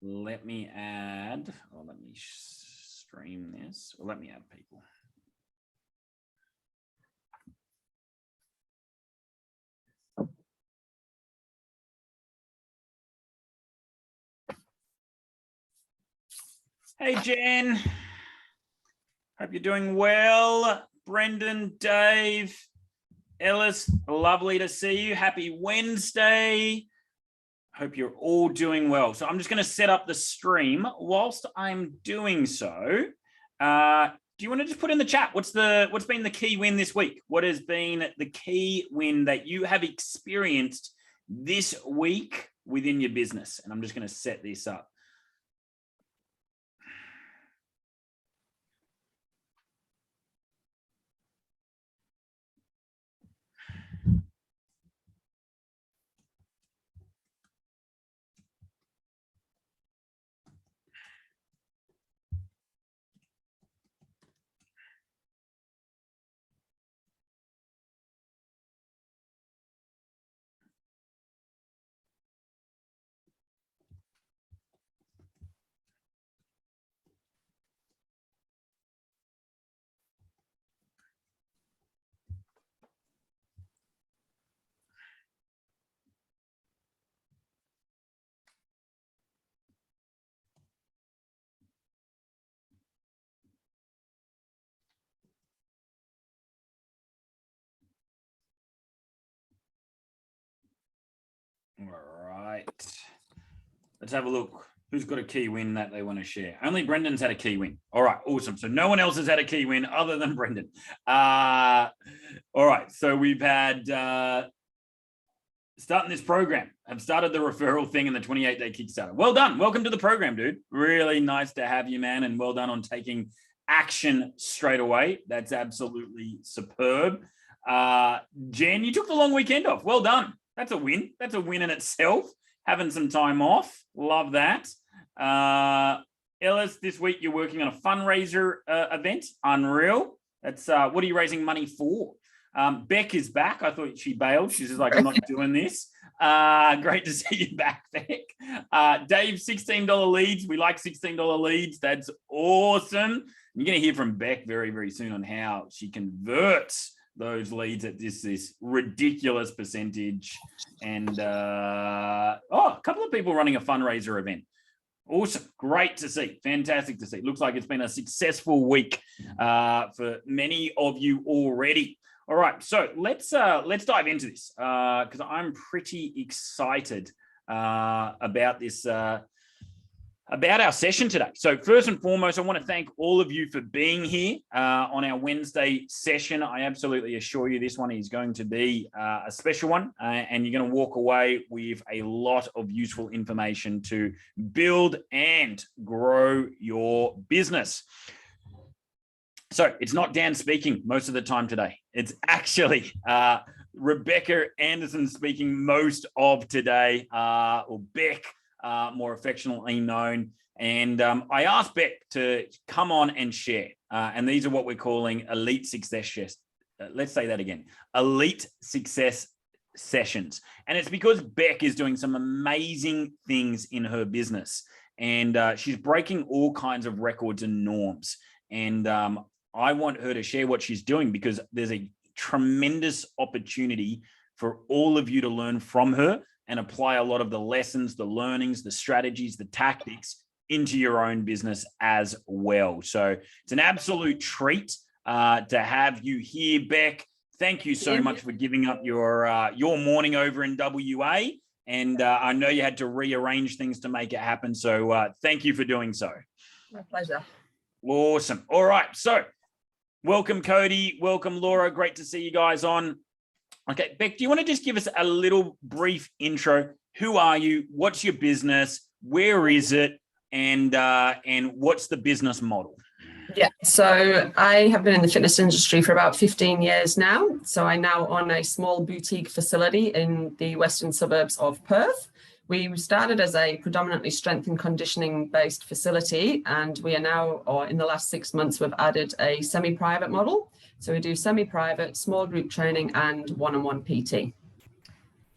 let me add, or let me stream this, or let me add people. Hey, Jen. Hope you're doing well. Brendan, Dave, Ellis, lovely to see you. Happy Wednesday. Hope you're all doing well. So I'm just going to set up the stream. Whilst I'm doing so, do you want to just put in the chat what's been the key win this week? What has been the key win that you have experienced this week within your business? And I'm just going to set this up. All right. Let's have a look. Who's got a key win that they want to share? Only Brendan's had a key win. All right, awesome. So no one else has had a key win other than Brendan. All right, so we've had starting this program. I've started the referral thing in the 28-day Kickstarter. Well done. Welcome to the program, dude. Really nice to have you, man, and well done on taking action straight away. That's absolutely superb. Jen, you took the long weekend off. Well done. That's a win. That's a win in itself. Having some time off. Love that. Ellis, this week you're working on a fundraiser event. Unreal. That's what are you raising money for? Beck is back. I thought she bailed. She's just like, I'm not doing this. Great to see you back, Beck. Dave, $16 leads. We like $16 leads. That's awesome. You're going to hear from Beck very, very soon on how she converts those leads at this ridiculous percentage. And a couple of people running a fundraiser event. Awesome. Great to see. Fantastic to see. Looks like it's been a successful week for many of you already. All right, so let's dive into this because I'm pretty excited about this about our session today. So first and foremost, I want to thank all of you for being here on our Wednesday session. I absolutely assure you this one is going to be a special one and you're going to walk away with a lot of useful information to build and grow your business. So it's not Dan speaking most of the time today. It's actually Rebecca Anderson speaking most of today, or Beck, more affectionately known. And I asked Beck to come on and share. And these are what we're calling elite success. Let's say that again. Elite success sessions. And it's because Beck is doing some amazing things in her business. And she's breaking all kinds of records and norms. And I want her to share what she's doing because there's a tremendous opportunity for all of you to learn from her and apply a lot of the lessons, the learnings, the strategies, the tactics into your own business as well. So it's an absolute treat to have you here, Beck. Thank you so much for giving up your morning over in WA. And I know you had to rearrange things to make it happen. So thank you for doing so. My pleasure. Awesome. All right. So welcome, Cody. Welcome, Laura. Great to see you guys on. Okay, Beck, do you want to just give us a little brief intro? Who are you? What's your business? Where is it? And what's the business model? Yeah, so I have been in the fitness industry for about 15 years now. So I now own a small boutique facility in the western suburbs of Perth. We started as a predominantly strength and conditioning based facility, and we are now, or in the last 6 months, we've added a semi-private model. So we do semi-private, small group training and one-on-one PT.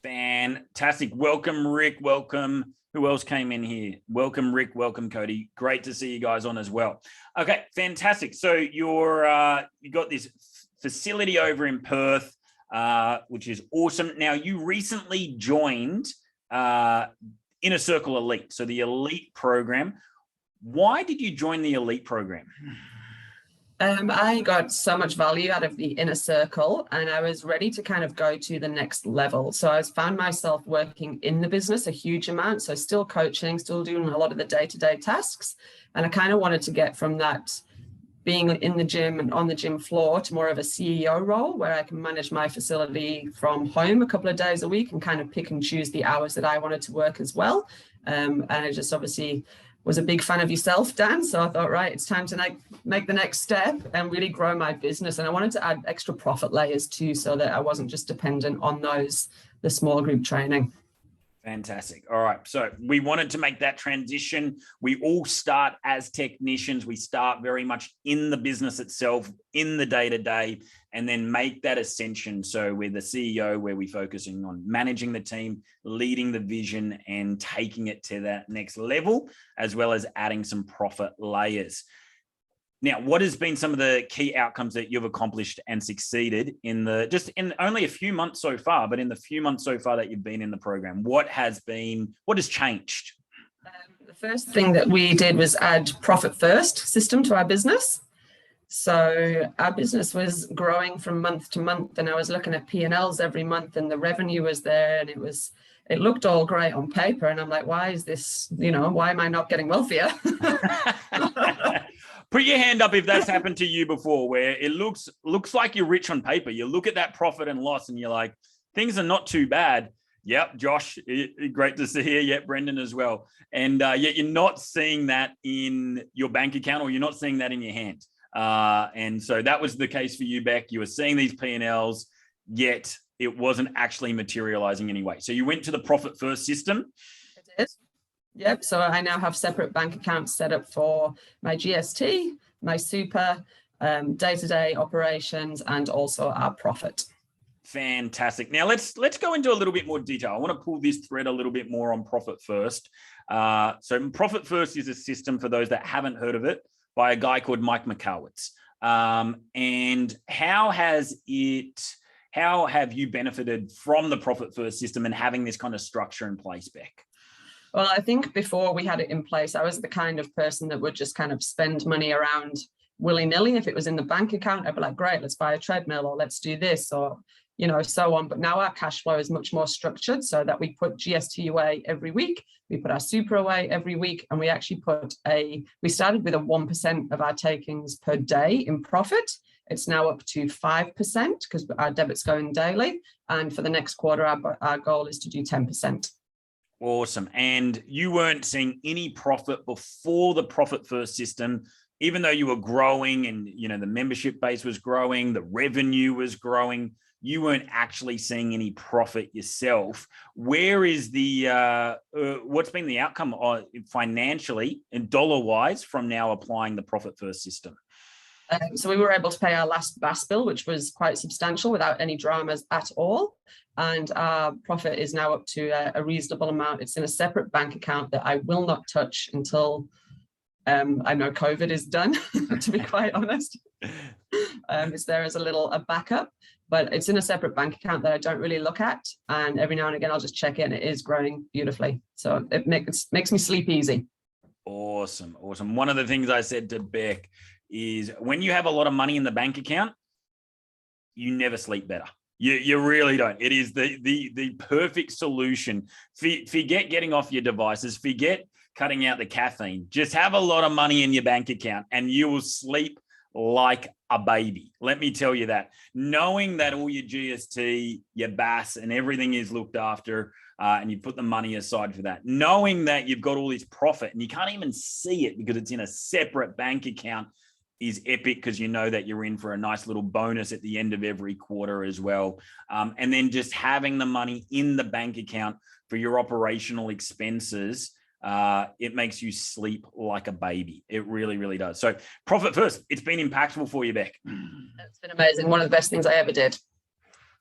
Fantastic. Welcome, Rick. Welcome. Who else came in here? Welcome, Rick. Welcome, Cody. Great to see you guys on as well. Okay, fantastic. So you got this facility over in Perth, which is awesome. Now, you recently joined Inner Circle Elite, so the Elite program. Why did you join the Elite program? I got so much value out of the Inner Circle, and I was ready to kind of go to the next level. So I found myself working in the business a huge amount. So still coaching, still doing a lot of the day-to-day tasks. And I kind of wanted to get from that being in the gym and on the gym floor to more of a CEO role where I can manage my facility from home a couple of days a week and kind of pick and choose the hours that I wanted to work as well. And I just obviously was a big fan of yourself, Dan. So I thought, right, it's time to make the next step and really grow my business. And I wanted to add extra profit layers too, so that I wasn't just dependent on the small group training. Fantastic. All right. So we wanted to make that transition. We all start as technicians. We start very much in the business itself, in the day-to-day, and then make that ascension. So we're the CEO, where we're focusing on managing the team, leading the vision, and taking it to that next level, as well as adding some profit layers. Now, what has been some of the key outcomes that you've accomplished and succeeded in only a few months so far, but in the few months so far that you've been in the program? What has changed? The first thing that we did was add profit first system to our business. So our business was growing from month to month, and I was looking at P&Ls every month, and the revenue was there, and it looked all great on paper. And I'm like, why is this, why am I not getting wealthier? Put your hand up if that's happened to you before, where it looks like you're rich on paper. You look at that profit and loss and you're like, things are not too bad. Yep, Josh, great to see you. Yep, Brendan as well. And yet you're not seeing that in your bank account, or you're not seeing that in your hand. And so that was the case for you, Beck. You were seeing these P&Ls, yet it wasn't actually materializing anyway. So you went to the profit first system. It is. Yep. So I now have separate bank accounts set up for my GST, my super, day-to-day operations, and also our profit. Fantastic. Now let's go into a little bit more detail. I want to pull this thread a little bit more on profit first. So profit first is a system, for those that haven't heard of it, by a guy called Mike Mikowitz. And how have you benefited from the profit first system and having this kind of structure in place, Beck? Well, I think before we had it in place, I was the kind of person that would just kind of spend money around willy-nilly. If it was in the bank account, I'd be like, great, let's buy a treadmill, or let's do this, or, so on. But now our cash flow is much more structured, so that we put GST away every week, we put our super away every week, and we actually we started with a 1% of our takings per day in profit. It's now up to 5% because our debit's going daily. And for the next quarter, our goal is to do 10%. Awesome. And you weren't seeing any profit before the profit first system, even though you were growing and, the membership base was growing, the revenue was growing, you weren't actually seeing any profit yourself. Where is what's been the outcome financially and dollar-wise from now applying the profit first system? So we were able to pay our last BAS bill, which was quite substantial without any dramas at all. And our profit is now up to a reasonable amount. It's in a separate bank account that I will not touch until I know COVID is done, to be quite honest. It's there as a backup, but it's in a separate bank account that I don't really look at. And every now and again, I'll just check it, and it is growing beautifully. So it makes me sleep easy. Awesome. One of the things I said to Beck is, when you have a lot of money in the bank account, you never sleep better. You really don't. It is the perfect solution. Forget getting off your devices. Forget cutting out the caffeine. Just have a lot of money in your bank account and you will sleep like a baby. Let me tell you that. Knowing that all your GST, your BAS, and everything is looked after, and you put the money aside for that. Knowing that you've got all this profit and you can't even see it because it's in a separate bank account is epic, because you know that you're in for a nice little bonus at the end of every quarter as well. And then just having the money in the bank account for your operational expenses, it makes you sleep like a baby. It really, really does. So profit first, it's been impactful for you, Beck. It's been amazing. One of the best things I ever did.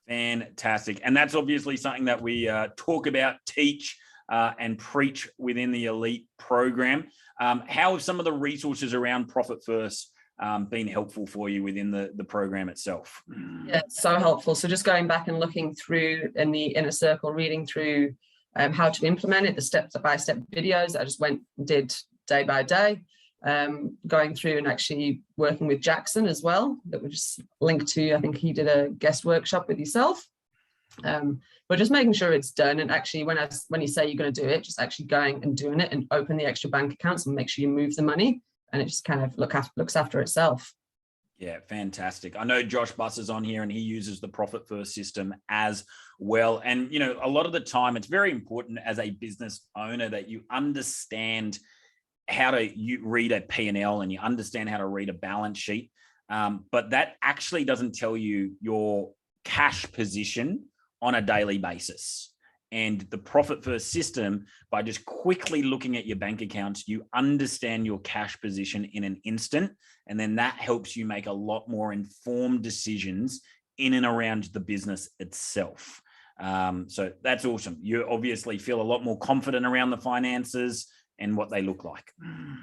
Fantastic. And that's obviously something that we talk about, teach, and preach within the Elite program. How have some of the resources around Profit First been helpful for you within the program itself? Yeah, so helpful. So just going back and looking through in the inner circle, reading through how to implement it, the step-by-step videos I just went and did day by day, going through and actually working with Jackson as well, that we just linked to. I think he did a guest workshop with yourself. But just making sure it's done, and actually when you say you're going to do it, just actually going and doing it and open the extra bank accounts and make sure you move the money, and it just kind of looks after itself. Yeah, fantastic. I know Josh Buss is on here and he uses the Profit First system as well. And, you know, a lot of the time it's very important as a business owner that you understand how to read a P&L and you understand how to read a balance sheet. But that actually doesn't tell you your cash position on a daily basis. And the Profit First system, by just quickly looking at your bank accounts, you understand your cash position in an instant. And then that helps you make a lot more informed decisions in and around the business itself. So that's awesome. You obviously feel a lot more confident around the finances and what they look like. 100%.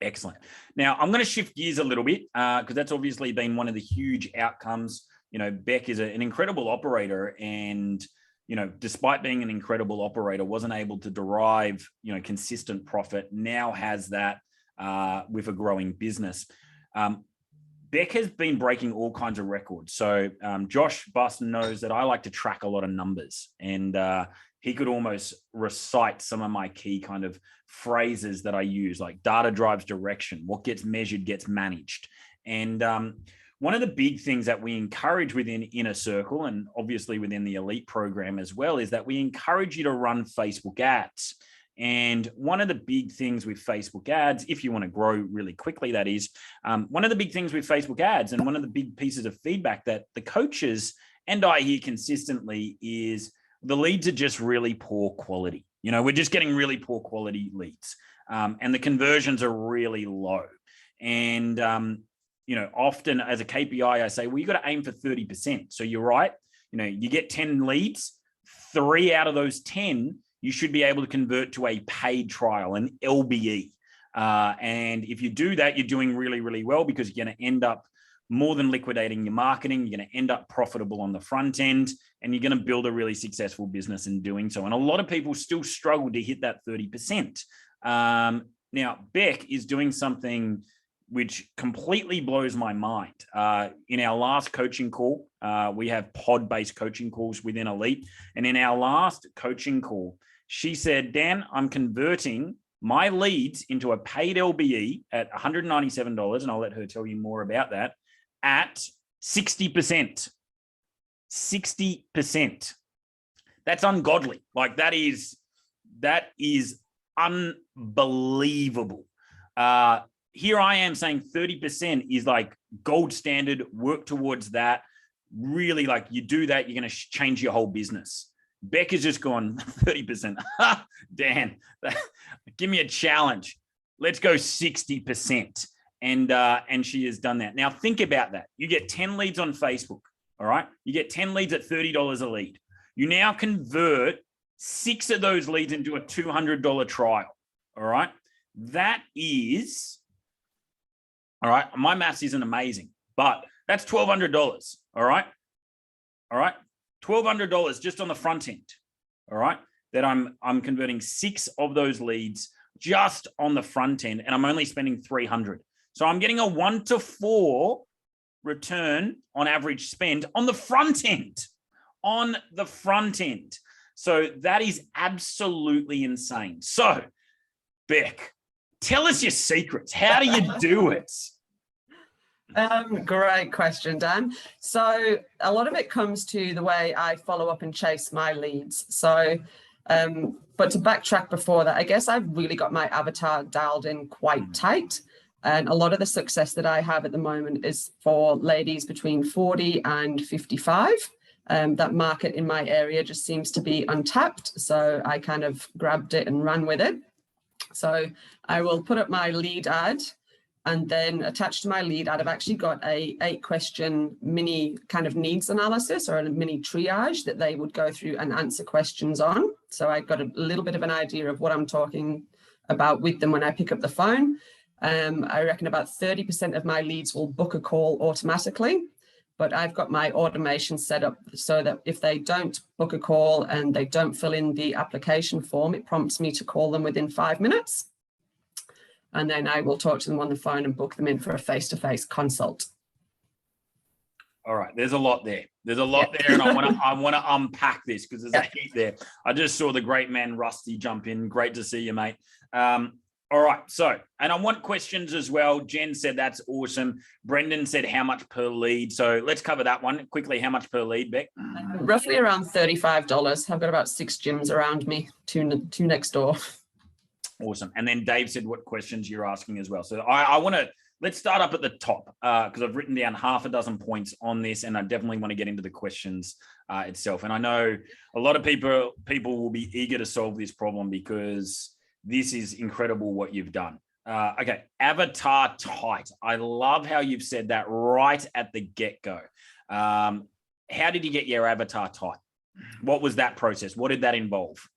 Excellent. Now I'm going to shift gears a little bit because that's obviously been one of the huge outcomes. You know, Beck is an incredible operator, and you know, despite being an incredible operator, wasn't able to derive, you know, consistent profit. Now has that with a growing business. Beck has been breaking all kinds of records. So Josh Buss knows that I like to track a lot of numbers, and he could almost recite some of my key kind of phrases that I use, like data drives direction. What gets measured gets managed. And one of the big things that we encourage within Inner Circle, and obviously within the Elite program as well, is that we encourage you to run Facebook ads. And one of the big things with Facebook ads, if you want to grow really quickly, that is, one of the big things with Facebook ads, and one of the big pieces of feedback that the coaches and I hear consistently is the leads are just really poor quality. You know, we're just getting really poor quality leads, and the conversions are really low. And you know, often as a KPI, I say, well, you got to aim for 30%. So you're right. You know, you get 10 leads, 3 out of those 10, you should be able to convert to a paid trial, an LBE. And if you do that, you're doing really, really well, because you're going to end up more than liquidating your marketing. You're going to end up profitable on the front end, and you're going to build a really successful business in doing so. And a lot of people still struggle to hit that 30%. Now, Beck is doing something which completely blows my mind. In our last coaching call, we have pod-based coaching calls within Elite. And in our last coaching call, she said, Dan, I'm converting my leads into a paid LBE at $197, and I'll let her tell you more about that, at 60%. 60%. That's ungodly. Like that is unbelievable. Here I am saying 30% is like gold standard, work towards that. Really, like you do that, you're going to change your whole business. Beck has just gone 30%. Dan, give me a challenge. Let's go 60%. And she has done that. Now think about that. You get 10 leads on Facebook. All right. You get 10 leads at $30 a lead. You now convert 6 of those leads into a $200 trial. All right. That is, all right, my maths isn't amazing, but that's $1,200. All right. All right. $1,200 just on the front end. All right. That I'm converting 6 of those leads just on the front end, and I'm only spending $300. So I'm getting a 1 to 4 return on average spend on the front end. On the front end. So that is absolutely insane. So, Beck, tell us your secrets. How do you do it? Great question, Dan. So a lot of it comes to the way I follow up and chase my leads. So, but to backtrack before that, I guess I've really got my avatar dialed in quite tight. And a lot of the success that I have at the moment is for ladies between 40 and 55. That market in my area just seems to be untapped. So I kind of grabbed it and ran with it. So I will put up my lead ad, And then attached to my lead ad, I've actually got a 8-question mini kind of needs analysis or a mini triage that they would go through and answer questions on. So I've got a little bit of an idea of what I'm talking about with them when I pick up the phone. I reckon about 30% of my leads will book a call automatically, but I've got my automation set up so that if they don't book a call and they don't fill in the application form, it prompts me to call them within 5 minutes. And then I will talk to them on the phone and book them in for a face-to-face consult. All right, there's a lot there. There's a lot there, and I want to unpack this because there's a heap there. I just saw the great man Rusty jump in. Great to see you, mate. All right, so, and I want questions as well. Jen said that's awesome. Brendan said how much per lead. So let's cover that one quickly. How much per lead, Beck? Roughly around $35. I've got about 6 gyms around me, two next door. Awesome. And then Dave said what questions you're asking as well. So I want to, let's start up at the top because I've written down half a dozen points on this, and I definitely want to get into the questions itself. And I know a lot of people will be eager to solve this problem because this is incredible what you've done. Okay, avatar tight. I love how you've said that right at the get-go. How did you get your avatar tight? What was that process? What did that involve?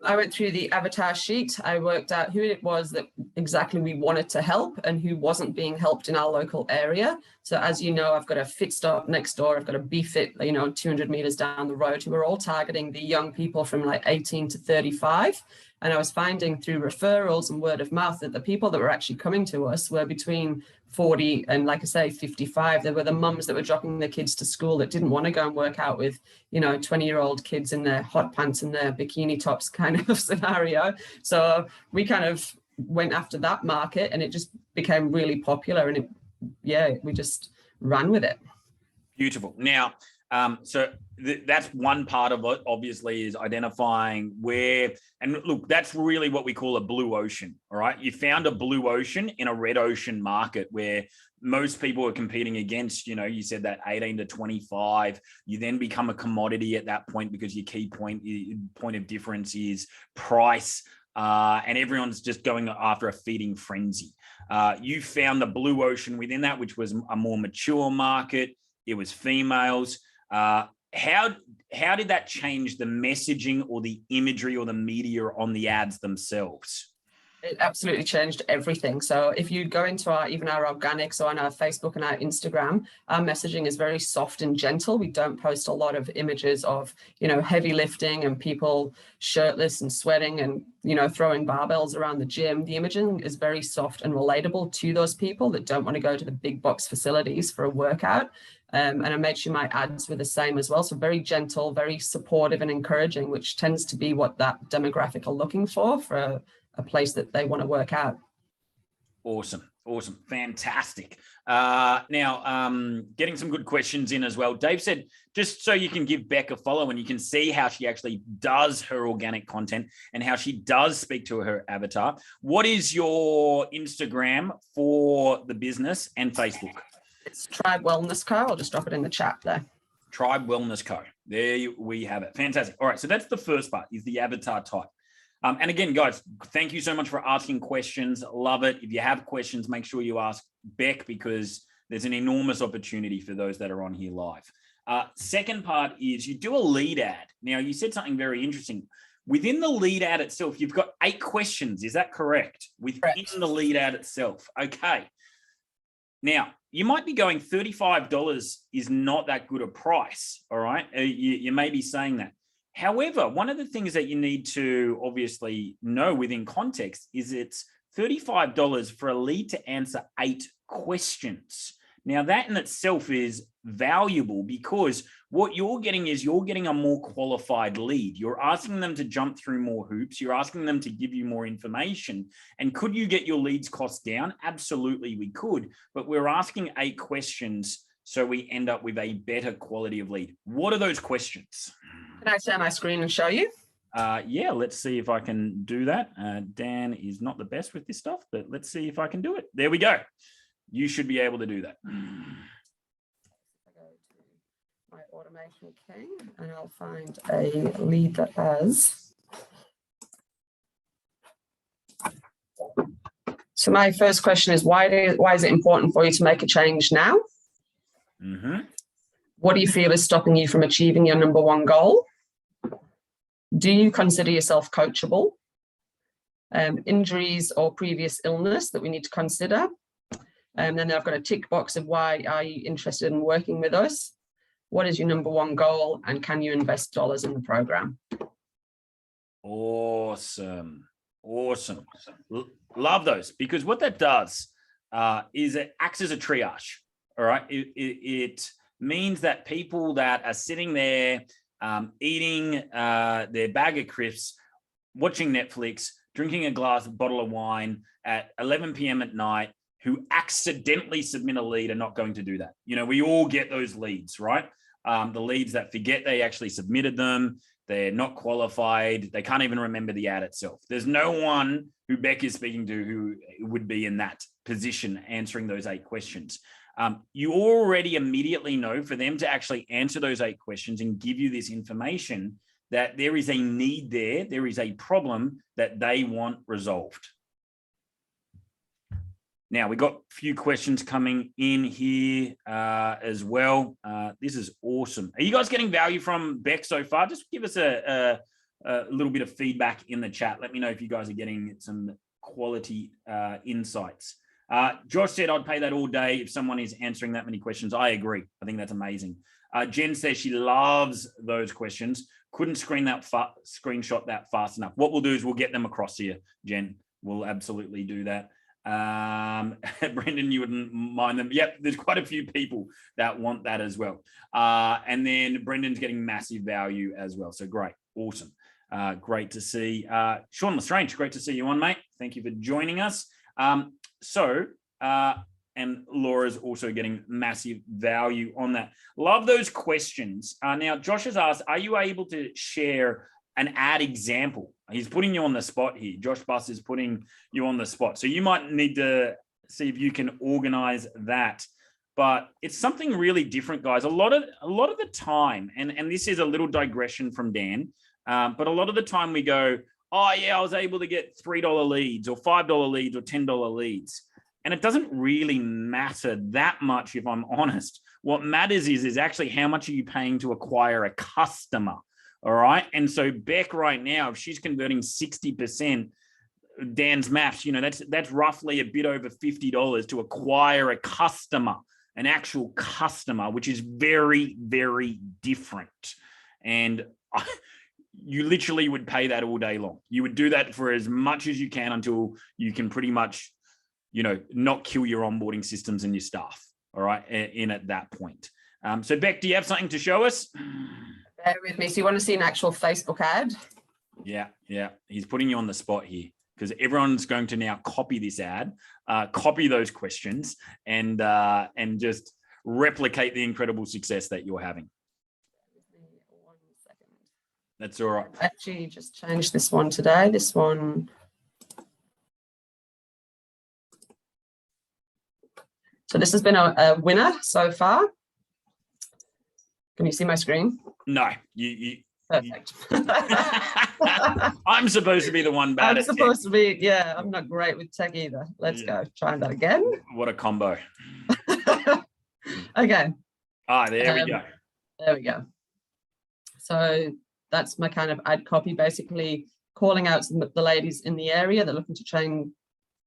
I went through the avatar sheet. I worked out who it was that exactly we wanted to help and who wasn't being helped in our local area. So as you know, I've got a fit stop next door. I've got a BFit, 200 meters down the road, who are all targeting the young people from like 18 to 35. And I was finding through referrals and word of mouth that the people that were actually coming to us were between 40 and, like I say, 55. There were the mums that were dropping their kids to school that didn't want to go and work out with, 20-year-old kids in their hot pants and their bikini tops kind of scenario. So we kind of went after that market and it just became really popular, and we just ran with it. Beautiful. Now, so that's one part of it, obviously, is identifying where, and look, that's really what we call a blue ocean. All right. You found a blue ocean in a red ocean market where most people are competing against, you said that 18 to 25, you then become a commodity at that point because your key point of difference is price. And everyone's just going after a feeding frenzy. You found the blue ocean within that, which was a more mature market. It was females. How did that change the messaging or the imagery or the media on the ads themselves? It absolutely changed everything. So if you go into our organics or on our Facebook and our Instagram, our messaging is very soft and gentle. We don't post a lot of images of, heavy lifting and people shirtless and sweating and, throwing barbells around the gym. The imaging is very soft and relatable to those people that don't want to go to the big box facilities for a workout. And I made sure my ads were the same as well. So very gentle, very supportive and encouraging, which tends to be what that demographic are looking for a place that they want to work out. Awesome. Fantastic. Now, getting some good questions in as well. Dave said, just so you can give Beck a follow and you can see how she actually does her organic content and how she does speak to her avatar. What is your Instagram for the business and Facebook? It's Tribe Wellness Co. I'll just drop it in the chat there. Tribe Wellness Co. There we have it. Fantastic. All right. So that's the first part, is the avatar type. And again, guys, thank you so much for asking questions. Love it. If you have questions, make sure you ask Beck because there's an enormous opportunity for those that are on here live. Second part is you do a lead ad. Now, you said something very interesting. Within the lead ad itself, you've got 8 questions. Is that correct? Within the lead ad itself. Okay. Now, you might be going $35 is not that good a price. All right. You may be saying that. However, one of the things that you need to obviously know within context is it's $35 for a lead to answer 8 questions. Now, that in itself is valuable because what you're getting is you're getting a more qualified lead. You're asking them to jump through more hoops. You're asking them to give you more information. And could you get your leads cost down? Absolutely, we could. But we're asking 8 questions so we end up with a better quality of lead. What are those questions? Can I share my screen and show you? Yeah, let's see if I can do that. Dan is not the best with this stuff, but let's see if I can do it. There we go. You should be able to do that. I go to my automation king and I'll find a lead that has So my first question is, why is it important for you to make a change now? Mm-hmm. What do you feel is stopping you from achieving your number one goal? Do you consider yourself coachable? Injuries or previous illness that we need to consider. And then I've got a tick box of why are you interested in working with us? What is your number one goal? And can you invest dollars in the program? Awesome. Awesome. Love those, because what that does is it acts as a triage. All right. It means that people that are sitting there eating their bag of crisps, watching Netflix, drinking a bottle of wine at 11 p.m. at night, who accidentally submit a lead are not going to do that. You know, we all get those leads, right? The leads that forget they actually submitted them. They're not qualified. They can't even remember the ad itself. There's no one who Beck is speaking to who would be in that position answering those 8 questions. You already immediately know for them to actually answer those 8 questions and give you this information that there is a need there. There is a problem that they want resolved. Now, we got a few questions coming in here as well. This is awesome. Are you guys getting value from Beck so far? Just give us a little bit of feedback in the chat. Let me know if you guys are getting some quality insights. Josh said, I'd pay that all day if someone is answering that many questions. I agree. I think that's amazing. Jen says she loves those questions. Couldn't screenshot that fast enough. What we'll do is we'll get them across to you, Jen. We'll absolutely do that. Brendan, you wouldn't mind them. Yep, there's quite a few people that want that as well. And then Brendan's getting massive value as well. So great. Awesome. Great to see. Sean Lestrange, great to see you on, mate. Thank you for joining us. And Laura's also getting massive value on that. Love those questions. Now, Josh has asked, are you able to share an ad example? He's putting you on the spot here. Josh Buss is putting you on the spot. So you might need to see if you can organize that. But it's something really different, guys. A lot of the time, and this is a little digression from Dan, but a lot of the time we go, oh yeah, I was able to get $3 leads or $5 leads or $10 leads. And it doesn't really matter that much, if I'm honest. What matters is actually how much are you paying to acquire a customer. All right. And so Beck right now, if she's converting 60%, Dan's maths, you know, that's roughly a bit over $50 to acquire a customer, an actual customer, which is very, very different. And you literally would pay that all day long. You would do that for as much as you can until you can pretty much, you know, not kill your onboarding systems and your staff. All right. In at that point. So Beck, do you have something to show us? Bear with me. So you want to see an actual Facebook ad? Yeah. He's putting you on the spot here because everyone's going to now copy this ad, copy those questions, and just replicate the incredible success that you're having. 1 second. That's all right. Actually, just changed this one today. This one. So this has been a winner so far. Can you see my screen? No, Perfect. I'm supposed to be the one bad. I'm supposed to be, yeah, I'm not great with tech either. Let's go. Try that again. What a combo. Okay. There we go. There we go. So that's my kind of ad copy, basically calling out the ladies in the area that are looking to train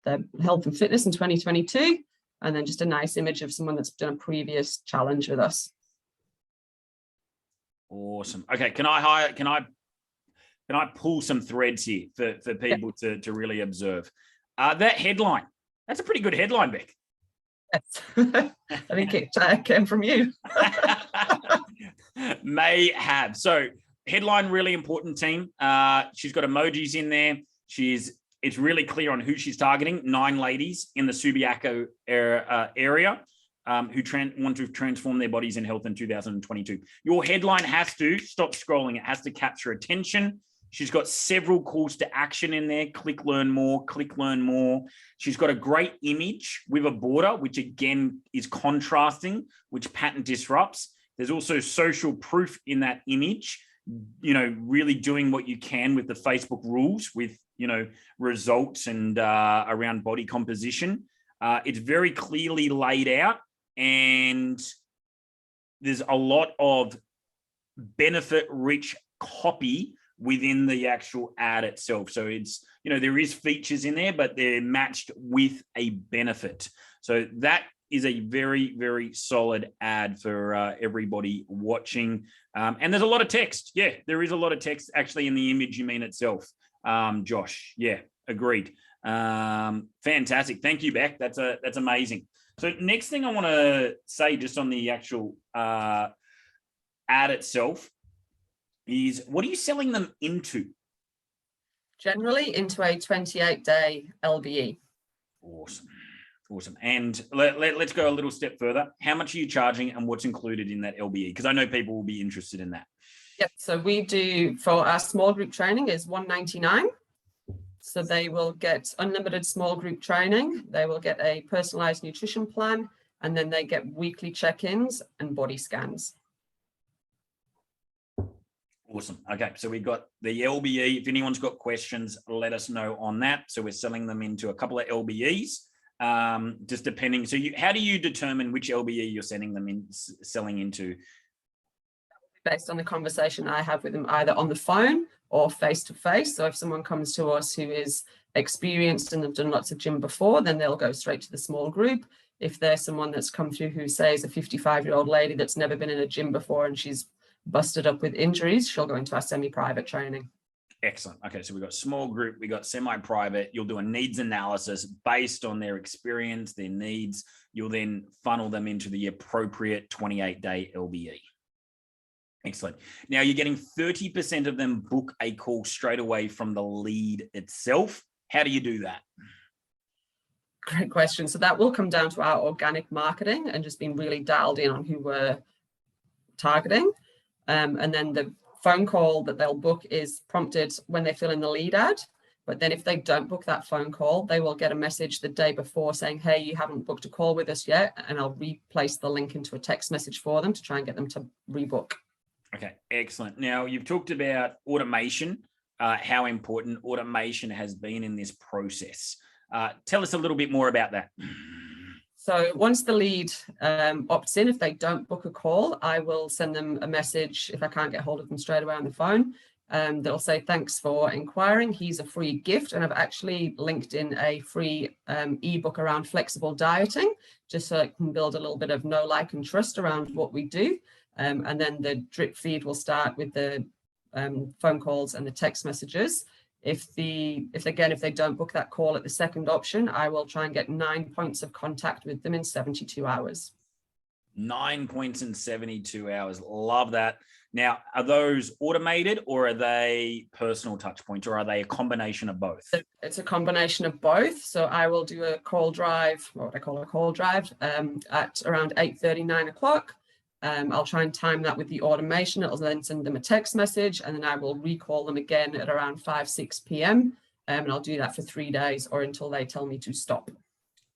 their health and fitness in 2022. And then just a nice image of someone that's done a previous challenge with us. Awesome. Okay, can I pull some threads here for people to really observe? That headline, that's a pretty good headline, Beck. Yes. I think it came from you. May have. So headline, really important, team. She's got emojis in there. It's really clear on who she's targeting. 9 ladies in the Subiaco area who want to transform their bodies and health in 2022. Your headline has to stop scrolling. It has to capture attention. She's got several calls to action in there. Click, learn more, click, learn more. She's got a great image with a border, which again is contrasting, which pattern disrupts. There's also social proof in that image really doing what you can with the Facebook rules with, results and around body composition. It's very clearly laid out, and there's a lot of benefit-rich copy within the actual ad itself. So it's, there is features in there, but they're matched with a benefit. So that is a very, very solid ad for everybody watching. And there's a lot of text. Yeah, there is a lot of text actually in the image you mean itself, Josh. Yeah, agreed. Fantastic. Thank you, Beck. That's amazing. So next thing I want to say just on the actual ad itself is, what are you selling them into? Generally into a 28-day LBE. Awesome. And let's go a little step further. How much are you charging and what's included in that LBE? Because I know people will be interested in that. Yep. So we do, for our small group training, is $199. So they will get unlimited small group training. They will get a personalized nutrition plan, and then they get weekly check-ins and body scans. Awesome. Okay, so we've got the LBE. If anyone's got questions, let us know on that. So we're selling them into a couple of LBEs, just depending. So how do you determine which LBE you're selling into? Based on the conversation I have with them, either on the phone or face-to-face. So if someone comes to us who is experienced and they've done lots of gym before, then they'll go straight to the small group. If there's someone that's come through who says a 55-year-old lady that's never been in a gym before and she's busted up with injuries, she'll go into our semi-private training. Excellent. Okay, so we've got small group, we got semi-private. You'll do a needs analysis based on their experience, their needs. You'll then funnel them into the appropriate 28-day LBE. Excellent. Now you're getting 30% of them book a call straight away from the lead itself. How do you do that? Great question. So that will come down to our organic marketing and just being really dialed in on who we're targeting. And then the phone call that they'll book is prompted when they fill in the lead ad. But then if they don't book that phone call, they will get a message the day before saying, hey, you haven't booked a call with us yet. And I'll replace the link into a text message for them to try and get them to rebook. Okay, excellent. Now you've talked about automation, how important automation has been in this process. Tell us a little bit more about that. So once the lead opts in, if they don't book a call, I will send them a message if I can't get hold of them straight away on the phone. They'll say, thanks for inquiring. Here's a free gift. And I've actually linked in a free ebook around flexible dieting, just so it can build a little bit of know, like, and trust around what we do. And then the drip feed will start with the phone calls and the text messages. If they don't book that call at the second option, I will try and get 9 points of contact with them in 72 hours. 9 points in 72 hours. Love that. Now, are those automated or are they personal touch points, or are they a combination of both? It's a combination of both. So I will do a call drive, what I call a call drive, at around 8:30, 9 o'clock. I'll try and time that with the automation. It'll then send them a text message, and then I will recall them again at around 5, 6 p.m. And I'll do that for 3 days or until they tell me to stop.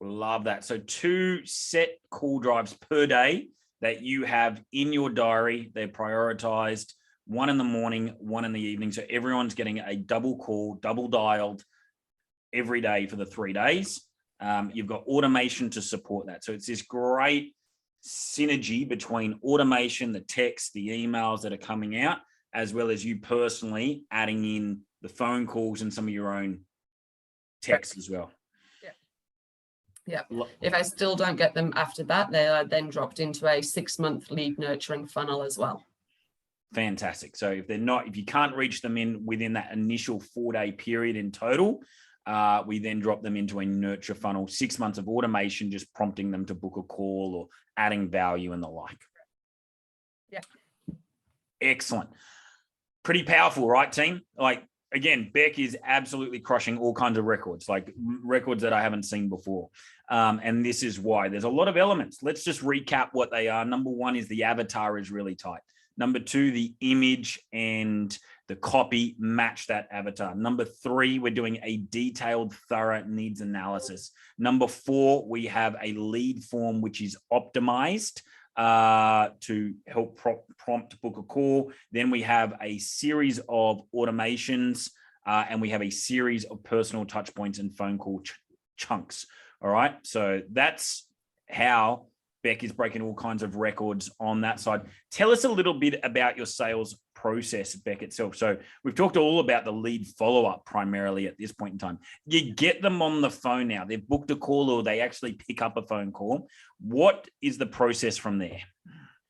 Love that. So 2 set call drives per day that you have in your diary. They're prioritized, 1 in the morning, 1 in the evening. So everyone's getting a double call, double dialed every day for the 3 days. You've got automation to support that. So it's this great synergy between automation, the text, the emails that are coming out, as well as you personally adding in the phone calls and some of your own texts as well. Yeah. If I still don't get them after that, they are then dropped into a 6-month lead nurturing funnel as well. Fantastic. So if you can't reach them within that initial 4-day period in total, we then drop them into a nurture funnel, 6 months of automation, just prompting them to book a call or adding value and the like. Yeah. Excellent. Pretty powerful, right, team? Like, again, Beck is absolutely crushing all kinds of records, like records that I haven't seen before. And this is why. There's a lot of elements. Let's just recap what they are. Number 1 is the avatar is really tight. Number 2, the image and the copy match that avatar. Number 3, we're doing a detailed, thorough needs analysis. Number 4, we have a lead form which is optimized. to help prompt book a call. Then we have a series of automations, and we have a series of personal touch points and phone call chunks. All right. So that's how Beck is breaking all kinds of records on that side. Tell us a little bit about your sales process, Beck, itself. So we've talked all about the lead follow-up primarily at this point in time. You get them on the phone now. They've booked a call or they actually pick up a phone call. What is the process from there?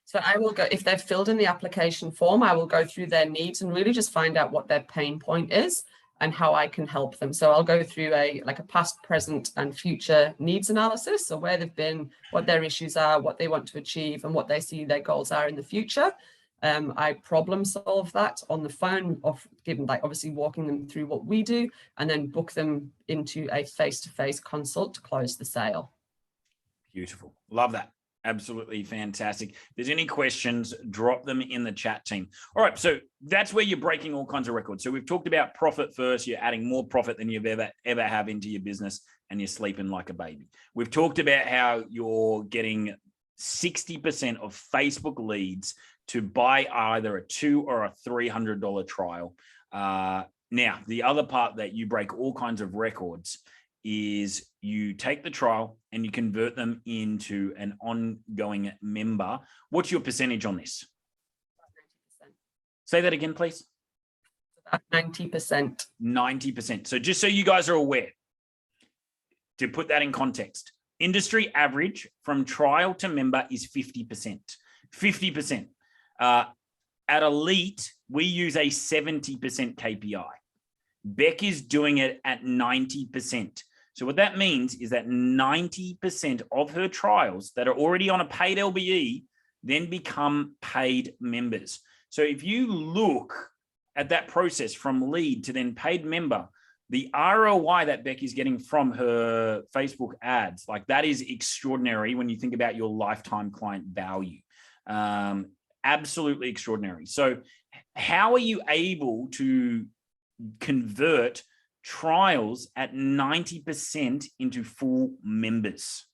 So I will go, if they've filled in the application form, I will go through their needs and really just find out what their pain point is and how I can help them. So I'll go through a past, present, and future needs analysis. So where they've been, what their issues are, what they want to achieve, and what they see their goals are in the future. I problem solve that on the phone, of given obviously walking them through what we do, and then book them into a face-to-face consult to close the sale. Beautiful. Love that. Absolutely fantastic. If there's any questions, drop them in the chat, team. All right, so that's where you're breaking all kinds of records. So we've talked about profit first. You're adding more profit than you've ever have into your business, and you're sleeping like a baby. We've talked about how you're getting 60% of Facebook leads to buy either a $200 or a $300 trial. Now, the other part that you break all kinds of records is you take the trial and you convert them into an ongoing member. What's your percentage on this? 90%. Say that again, please. About 90%. 90%. So just so you guys are aware, to put that in context, industry average from trial to member is 50%. 50%. At Elite, we use a 70% KPI. Beck is doing it at 90%. So what that means is that 90% of her trials that are already on a paid LBE then become paid members. So if you look at that process from lead to then paid member, the ROI that Beck is getting from her Facebook ads, like that is extraordinary when you think about your lifetime client value. Absolutely extraordinary. So how are you able to convert trials at 90% into full members?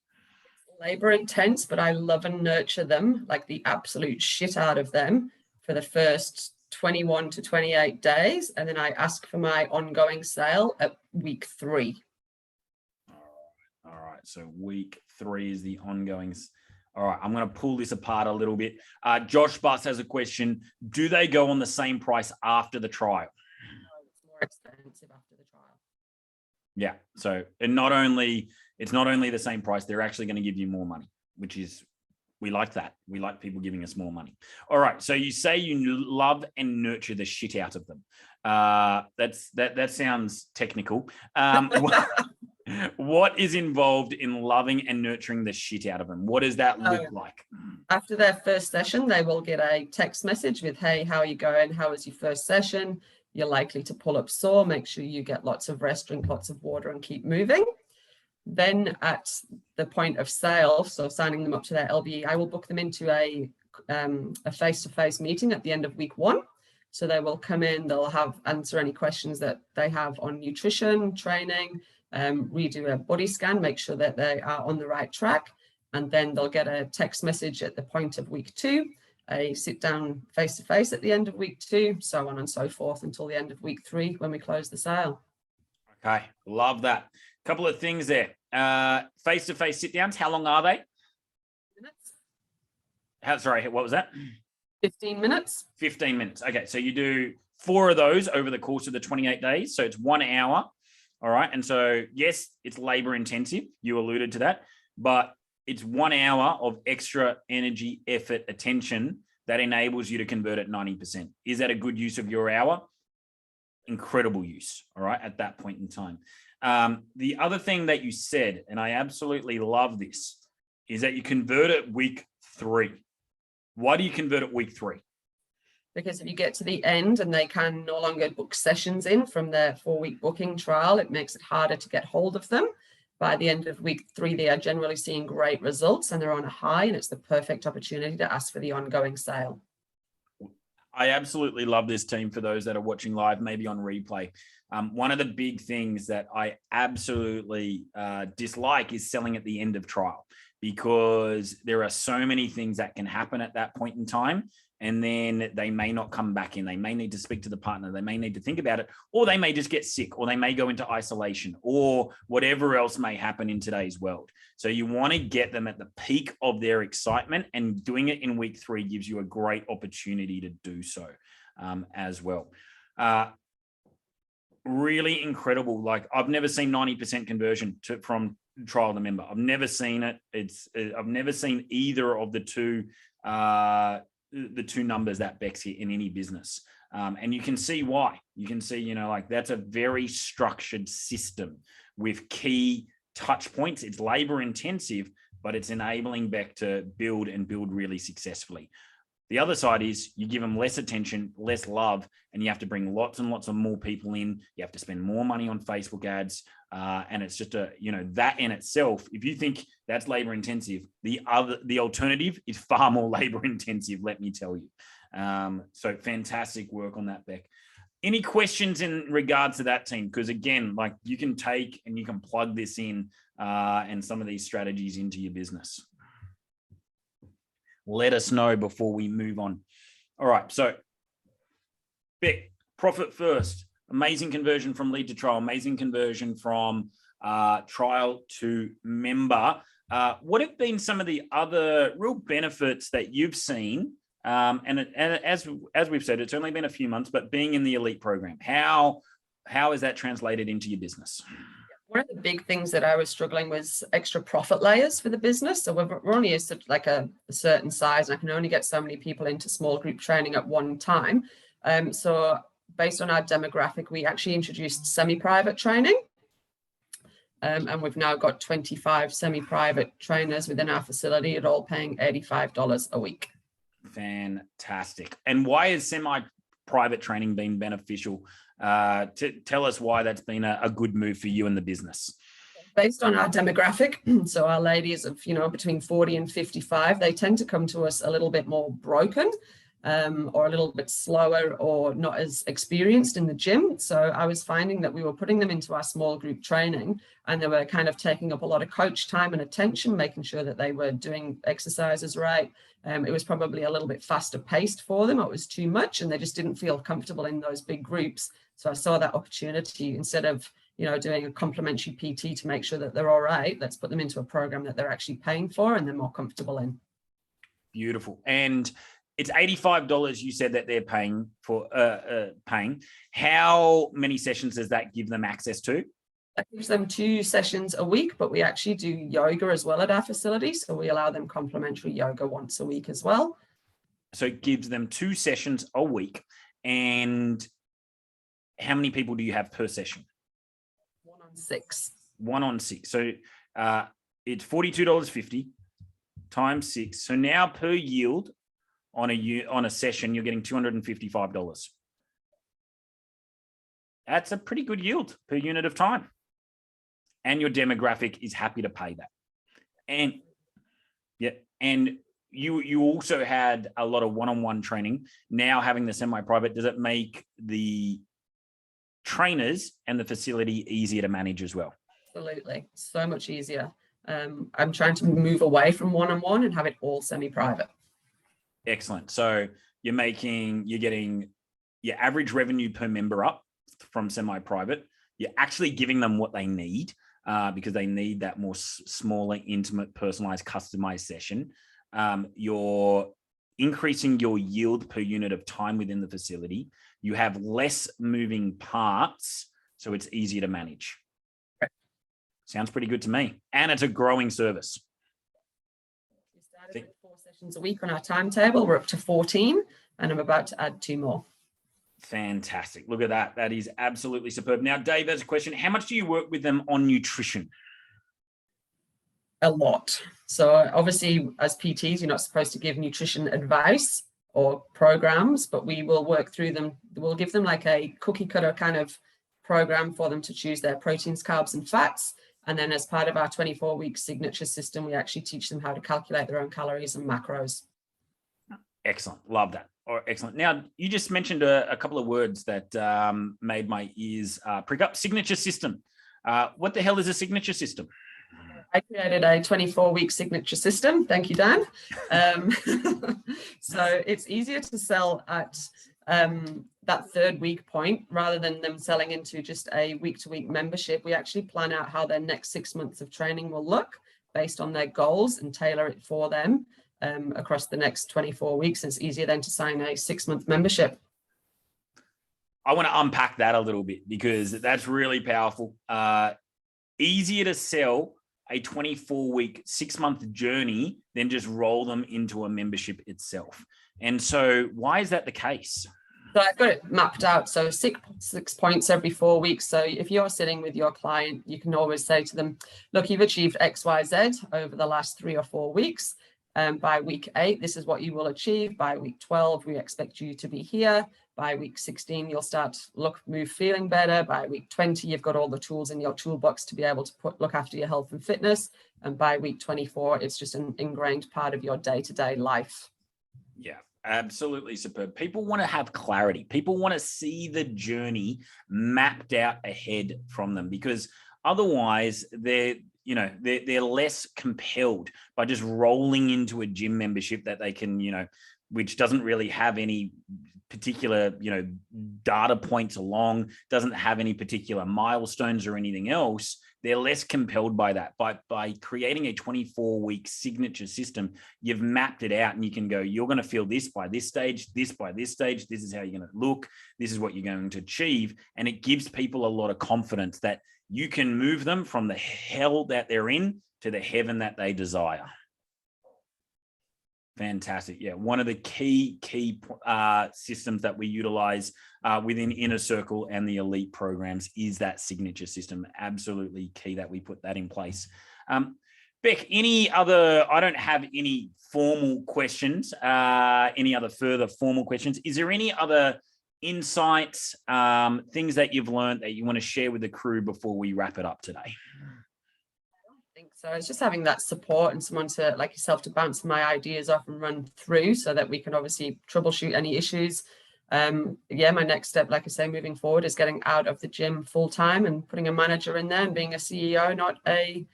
Labor intense, but I love and nurture them, like the absolute shit out of them, for the first 21 to 28 days. And then I ask for my ongoing sale at week 3. All right. So week 3 is the ongoing. All right. I'm going to pull this apart a little bit. Josh Bus has a question. Do they go on the same price after the trial? No, it's more expensive after the trial. Yeah. So it's not only the same price, they're actually going to give you more money, which is, we like that. We like people giving us more money. All right. So you say you love and nurture the shit out of them. That sounds technical. What is involved in loving and nurturing the shit out of them? What does that look like? After their first session, they will get a text message with, hey, how are you going? How was your first session? You're likely to pull up sore. Make sure you get lots of rest, drink lots of water, and keep moving. Then at the point of sale, so signing them up to their LBE, I will book them into a face-to-face meeting at the end of week 1. So they will come in, they'll answer any questions that they have on nutrition, training, redo a body scan, make sure that they are on the right track. And then they'll get a text message at the point of week 2, a sit down face-to-face at the end of week 2, so on and so forth until the end of week 3 when we close the sale. Okay, love that. Couple of things there. Face-to-face sit downs, how long are they? Minutes. Sorry, what was that? 15 minutes. 15 minutes. Okay, so you do 4 of those over the course of the 28 days. So it's 1 hour. All right. And so, yes, it's labor intensive. You alluded to that, but it's 1 hour of extra energy, effort, attention that enables you to convert at 90%. Is that a good use of your hour? Incredible use. All right. At that point in time. The other thing that you said, and I absolutely love this, is that you convert at week 3. Why do you convert at week 3? Because if you get to the end and they can no longer book sessions in from their 4-week booking trial, it makes it harder to get hold of them. By the end of week 3, they are generally seeing great results and they're on a high, and it's the perfect opportunity to ask for the ongoing sale. I absolutely love this, team. For those that are watching live, maybe on replay, one of the big things that I absolutely dislike is selling at the end of trial. because there are so many things that can happen at that point in time. And then they may not come back in. They may need to speak to the partner. They may need to think about it, or they may just get sick, or they may go into isolation, or whatever else may happen in today's world. So you want to get them at the peak of their excitement, and doing it in week 3 gives you a great opportunity to do so as well. Really incredible. Like, I've never seen 90% conversion from trial to member. I've never seen it. I've never seen either of the two numbers that Beck's hit in any business. And you can see why. You can see, like, that's a very structured system with key touch points. It's labor intensive, but it's enabling Beck to build really successfully. The other side is you give them less attention, less love, and you have to bring lots and lots of more people in. You have to spend more money on Facebook ads. And it's just that in itself, if you think that's labor intensive, the alternative is far more labor intensive, let me tell you. So fantastic work on that, Beck. Any questions in regards to that, team? Because again, like, you can take and you can plug this in and some of these strategies into your business. Let us know before we move on. All right. So Beck, profit first, amazing conversion from lead to trial, amazing conversion from trial to member. What have been some of the other real benefits that you've seen? And as we've said, it's only been a few months, but being in the elite program, how is that translated into your business? One of the big things that I was struggling was extra profit layers for the business. So we're only like a certain size, and I can only get so many people into small group training at one time. So based on our demographic, we actually introduced semi-private training. And we've now got 25 semi-private trainers within our facility, at all paying $85 a week. Fantastic. And why has semi-private training been beneficial? Tell us why that's been a good move for you in the business. Based on our demographic, so our ladies of between 40 and 55, they tend to come to us a little bit more broken, or a little bit slower, or not as experienced in the gym. So I was finding that we were putting them into our small group training, and they were kind of taking up a lot of coach time and attention, making sure that they were doing exercises right. It was probably a little bit faster paced for them. It was too much, and they just didn't feel comfortable in those big groups. So I saw that opportunity, instead of doing a complimentary PT to make sure that they're all right, let's put them into a program that they're actually paying for and they're more comfortable in. Beautiful. And it's $85 you said that they're paying for. How many sessions does that give them access to? That gives them 2 sessions a week, but we actually do yoga as well at our facility. So we allow them complimentary yoga once a week as well. So it gives them 2 sessions a week. And how many people do you have per session? 1 on 6. 1 on 6. So it's $42.50 times 6. So now per yield on a session, you're getting $255. That's a pretty good yield per unit of time. And your demographic is happy to pay that. And yeah, and you also had a lot of one-on-one training. Now having the semi-private, does it make the trainers and the facility easier to manage as well? Absolutely. So much easier. I'm trying to move away from one-on-one and have it all semi-private. Excellent. So you're getting your average revenue per member up from semi-private. You're actually giving them what they need, because they need that more smaller, intimate, personalized, customized session. You're increasing your yield per unit of time within the facility. You have less moving parts, so it's easier to manage. Right. Sounds pretty good to me. And it's a growing service. We started with 4 sessions a week on our timetable. We're up to 14, and I'm about to add 2 more. Fantastic. Look at that. That is absolutely superb. Now, Dave has a question. How much do you work with them on nutrition? A lot. So obviously, as PTs, you're not supposed to give nutrition advice or programs, but we will work through them. We'll give them like a cookie cutter kind of program for them to choose their proteins, carbs, and fats. And then as part of our 24-week signature system, we actually teach them how to calculate their own calories and macros. Excellent. Love that. Excellent. Now, you just mentioned a couple of words that made my ears prick up. Signature system. What the hell is a signature system? I created a 24-week signature system. Thank you, Dan. So it's easier to sell at that third week point rather than them selling into just a week-to-week membership. We actually plan out how their next 6 months of training will look based on their goals and tailor it for them across the next 24 weeks. It's easier then to sign a 6-month membership. I want to unpack that a little bit because that's really powerful. Easier to sell a 24-week, 6-month journey than just roll them into a membership itself. And so why is that the case? So I've got it mapped out. So six points every 4 weeks. So if you're sitting with your client, you can always say to them, look, you've achieved X, Y, Z over the last 3 or 4 weeks. By week 8, this is what you will achieve. By week 12, we expect you to be here. By week 16, you'll start move feeling better. By week 20, you've got all the tools in your toolbox to be able to look after your health and fitness. And by week 24, it's just an ingrained part of your day-to-day life. Yeah, absolutely superb. People want to have clarity. People want to see the journey mapped out ahead from them, because otherwise they're less compelled by just rolling into a gym membership that they can, which doesn't really have any particular, data points along, doesn't have any particular milestones or anything else. They're less compelled by that. By creating a 24-week signature system, you've mapped it out and you can go, you're going to feel this by this stage, this by this stage, this is how you're going to look, this is what you're going to achieve. And it gives people a lot of confidence that you can move them from the hell that they're in to the heaven that they desire. Fantastic. Yeah. One of the key systems that we utilize within Inner Circle and the elite programs is that signature system. Absolutely key that we put that in place. Beck, I don't have any formal questions, any other further formal questions. Is there any other insights, things that you've learned that you want to share with the crew before we wrap it up today? So it's just having that support and someone to, like yourself, to bounce my ideas off and run through so that we can obviously troubleshoot any issues. My next step, like I say, moving forward is getting out of the gym full time and putting a manager in there and being a CEO, not a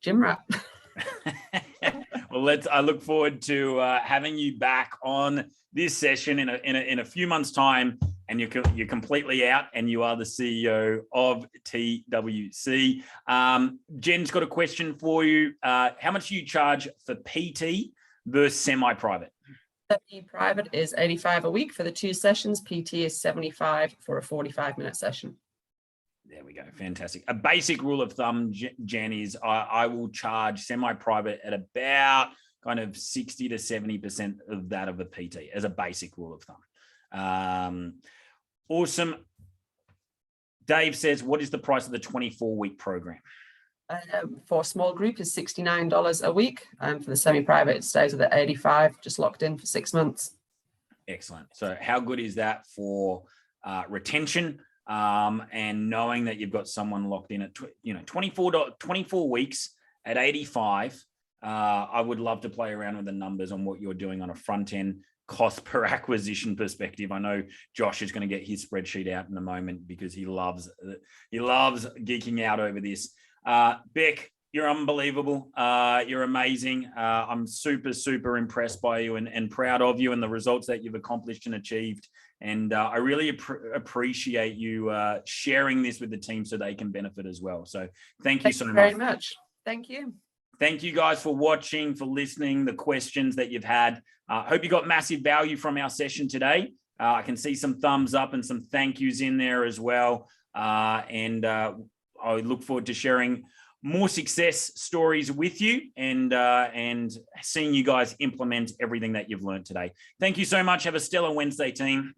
gym rat. Well, I look forward to having you back on this session in a few months' time, and you're completely out and you are the CEO of TWC. Jen's got a question for you. How much do you charge for PT versus semi-private? Semi-private is $85 a week for the 2 sessions. PT is $75 for a 45-minute session. There we go. Fantastic. A basic rule of thumb, Jen, is I will charge semi-private at about kind of 60 to 70% of that of a PT as a basic rule of thumb. Awesome. Dave says, what is the price of the 24-week program? For a small group is $69 a week. For the semi-private, it stays at $85, just locked in for 6 months. Excellent. So how good is that for retention? And knowing that you've got someone locked in at 24 weeks at 85. I would love to play around with the numbers on what you're doing on a front end cost per acquisition perspective. I know Josh is going to get his spreadsheet out in a moment because he loves geeking out over this. Beck, you're unbelievable. You're amazing. I'm super impressed by you and proud of you and the results that you've accomplished and achieved. And I really appreciate you sharing this with the team so they can benefit as well. So thank you so much. Very much. Thank you. Thank you guys for watching, for listening, the questions that you've had. Hope you got massive value from our session today. I can see some thumbs up and some thank yous in there as well. And I look forward to sharing more success stories with you and seeing you guys implement everything that you've learned today. Thank you so much. Have a stellar Wednesday, team.